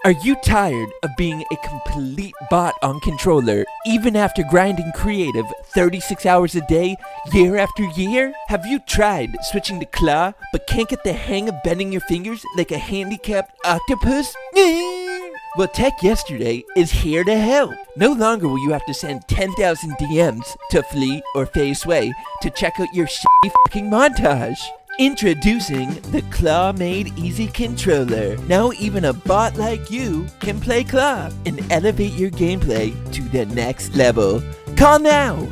Are you tired of being a complete bot on controller, even after grinding creative 36 hours a day, year after year? Have you tried switching to CLAW, but can't get the hang of bending your fingers like a handicapped octopus? Well, Tech Yesterday is here to help. No longer will you have to send 10,000 DMs to Flea or Faceway to check out your shitty fucking montage. Introducing the CLAW Made Easy Controller. Now even a bot like you can play CLAW and elevate your gameplay to the next level. Call now!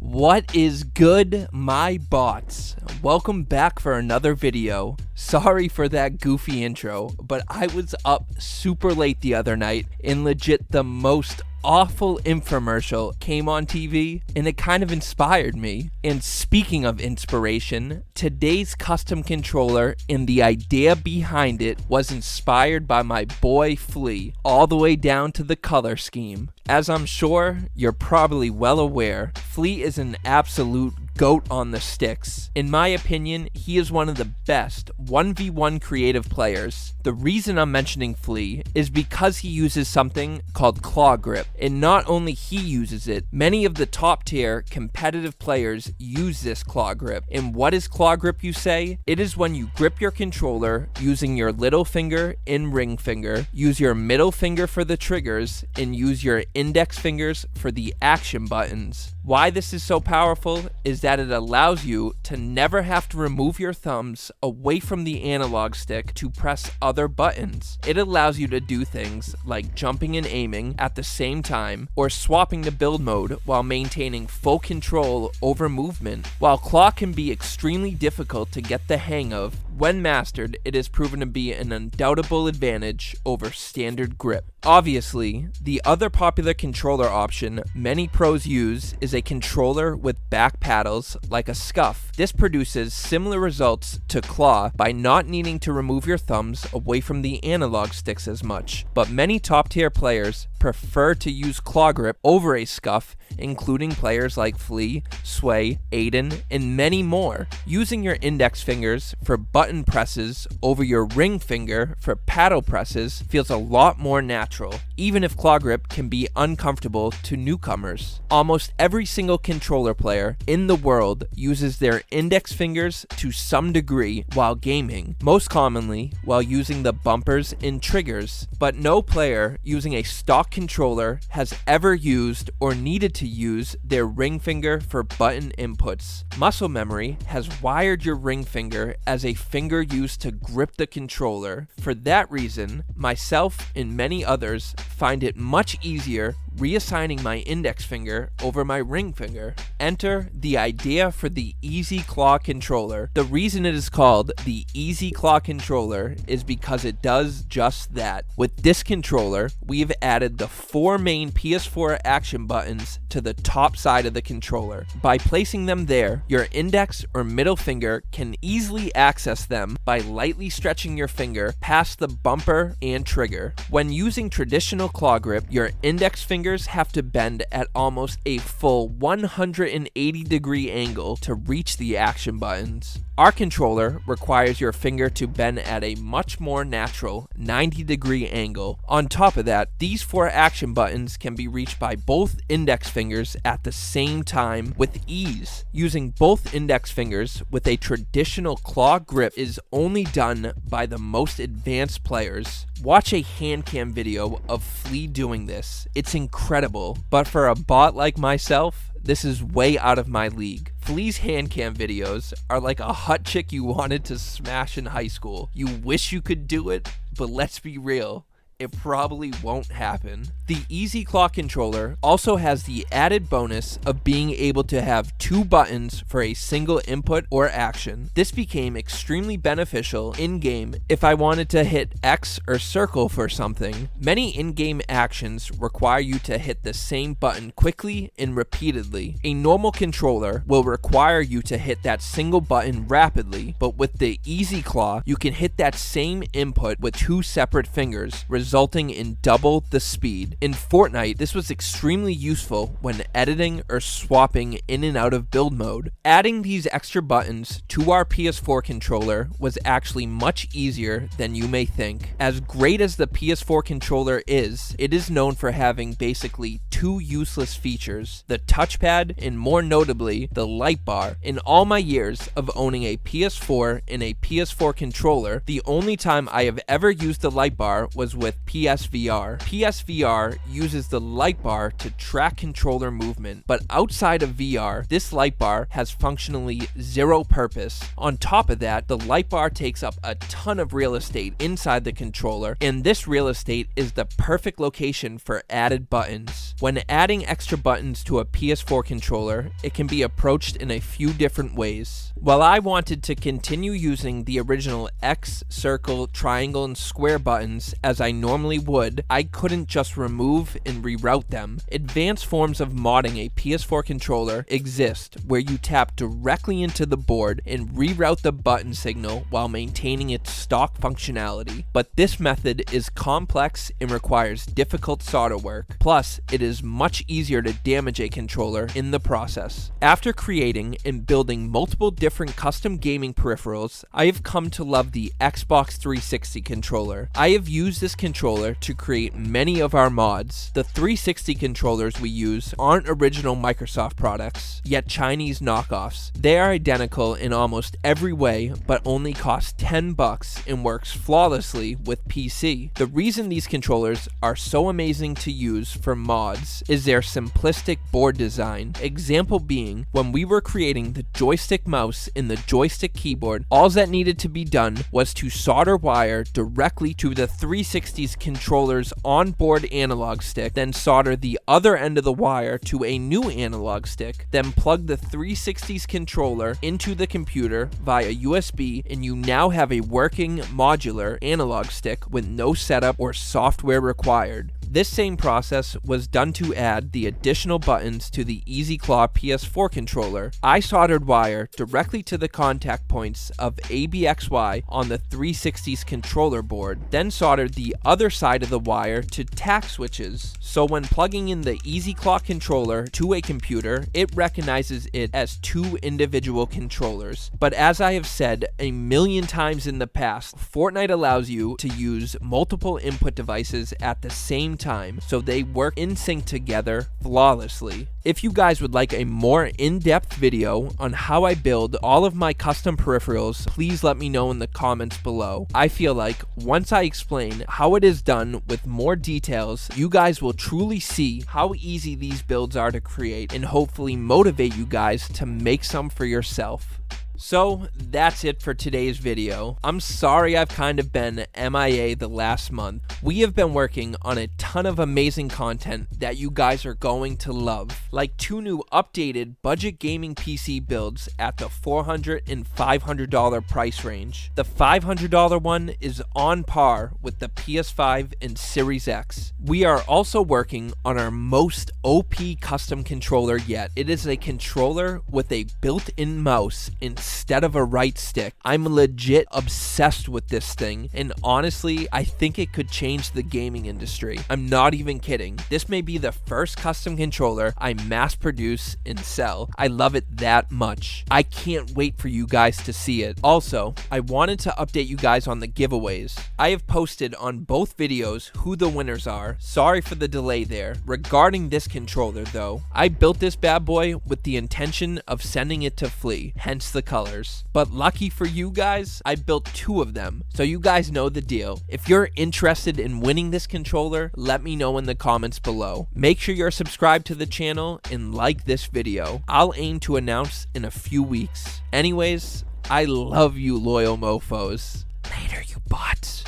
What is good, my bots? Welcome back for another video. Sorry for that goofy intro, but I was up super late the other night and legit the most awful infomercial came on TV and it kind of inspired me. And speaking of inspiration, today's custom controller and the idea behind it was inspired by my boy Flea, all the way down to the color scheme. As I'm sure you're probably well aware, Flea is an absolute GOAT on the sticks. In my opinion, he is one of the best 1v1 creative players. The reason I'm mentioning Flea is because he uses something called Claw Grip, and not only he uses it, many of the top tier competitive players use this Claw Grip. And what is Claw Grip, you say? It is when you grip your controller using your little finger and ring finger, use your middle finger for the triggers, and use your index fingers for the action buttons. Why this is so powerful is that it allows you to never have to remove your thumbs away from the analog stick to press other buttons. It allows you to do things like jumping and aiming at the same time, or swapping to build mode while maintaining full control over movement. While Claw can be extremely difficult to get the hang of, when mastered, it is proven to be an undoubtable advantage over standard grip. Obviously, the other popular controller option many pros use is a controller with back paddles like a scuff. This produces similar results to Claw by not needing to remove your thumbs away from the analog sticks as much, but many top tier players prefer to use Claw Grip over a scuff, including players like Flea, Sway, Aiden, and many more. Using your index fingers for button presses over your ring finger for paddle presses feels a lot more natural, even if Claw Grip can be uncomfortable to newcomers. Almost every single controller player in the world uses their index fingers to some degree while gaming, most commonly while using the bumpers and triggers, but no player using a stock controller has ever used or needed to use their ring finger for button inputs. Muscle memory has wired your ring finger as a finger used to grip the controller. For that reason, myself and many others find it much easier reassigning my index finger over my ring finger. Enter the idea for the Easy Claw Controller. The reason it is called the Easy Claw Controller is because it does just that. With this controller, we have added the 4 main PS4 action buttons to the top side of the controller. By placing them there, your index or middle finger can easily access them by lightly stretching your finger past the bumper and trigger. When using traditional Claw Grip, your index finger have to bend at almost a full 180 degree angle to reach the action buttons. Our controller requires your finger to bend at a much more natural 90 degree angle. On top of that, these 4 action buttons can be reached by both index fingers at the same time with ease. Using both index fingers with a traditional Claw Grip is only done by the most advanced players. Watch a hand cam video of Flea doing this. It's incredible, but for a bot like myself, this is way out of my league. Flea's hand cam videos are like a hot chick you wanted to smash in high school. You wish you could do it, but let's be real, it probably won't happen. The Easy Claw controller also has the added bonus of being able to have 2 buttons for a single input or action. This became extremely beneficial in-game if I wanted to hit X or circle for something. Many in-game actions require you to hit the same button quickly and repeatedly. A normal controller will require you to hit that single button rapidly, but with the Easy Claw, you can hit that same input with 2 separate fingers, resulting in double the speed. In Fortnite, this was extremely useful when editing or swapping in and out of build mode. Adding these extra buttons to our PS4 controller was actually much easier than you may think. As great as the PS4 controller is, it is known for having basically 2 useless features: the touchpad and, more notably, the light bar. In all my years of owning a PS4 and a PS4 controller, the only time I have ever used the light bar was with PSVR. PSVR uses the light bar to track controller movement, but outside of VR, this light bar has functionally zero purpose. On top of that, the light bar takes up a ton of real estate inside the controller, and this real estate is the perfect location for added buttons. When adding extra buttons to a PS4 controller, it can be approached in a few different ways. While I wanted to continue using the original X, circle, triangle, and square buttons as I normally would, I couldn't just remove and reroute them. Advanced forms of modding a PS4 controller exist, where you tap directly into the board and reroute the button signal while maintaining its stock functionality. But this method is complex and requires difficult solder work. Plus, it is much easier to damage a controller in the process. After creating and building multiple different custom gaming peripherals, I have come to love the Xbox 360 controller. I have used this controller to create many of our mods. The 360 controllers we use aren't original Microsoft products, yet Chinese knockoffs. They are identical in almost every way, but only cost $10 and works flawlessly with PC. The reason these controllers are so amazing to use for mods is their simplistic board design. Example being, when we were creating the joystick mouse and the joystick keyboard, all that needed to be done was to solder wire directly to the 360's controller's onboard analog stick, then solder the other end of the wire to a new analog stick, then plug the 360's controller into the computer via USB, and you now have a working modular analog stick with no setup or software required. This same process was done to add the additional buttons to the Easy Claw PS4 controller. I soldered wire directly to the contact points of ABXY on the 360's controller board, then soldered the other side of the wire to tack switches. So when plugging in the Easy Claw controller to a computer, it recognizes it as 2 individual controllers. But as I have said a million times in the past, Fortnite allows you to use multiple input devices at the same time, so they work in sync together flawlessly. If you guys would like a more in-depth video on how I build all of my custom peripherals, please let me know in the comments below. I feel like once I explain how it is done with more details, you guys will truly see how easy these builds are to create and hopefully motivate you guys to make some for yourself. So that's it for today's video. I'm sorry I've kind of been MIA the last month. We have been working on a ton of amazing content that you guys are going to love, like 2 new updated budget gaming PC builds at the $400 and $500 price range. The $500 one is on par with the PS5 and Series X. We are also working on our most OP custom controller yet. It is a controller with a built-in mouse instead of a right stick. I'm legit obsessed with this thing, and honestly, I think it could change the gaming industry. I'm not even kidding. This may be the first custom controller I mass produce and sell. I love it that much. I can't wait for you guys to see it. Also, I wanted to update you guys on the giveaways. I have posted on both videos who the winners are. Sorry for the delay there. Regarding this controller though, I built this bad boy with the intention of sending it to Flea, hence the color. colors. But lucky for you guys, I built 2 of them, so you guys know the deal. If you're interested in winning this controller, let me know in the comments below. Make sure you're subscribed to the channel and like this video. I'll aim to announce in a few weeks. Anyways, I love you loyal mofos. Later, you bots.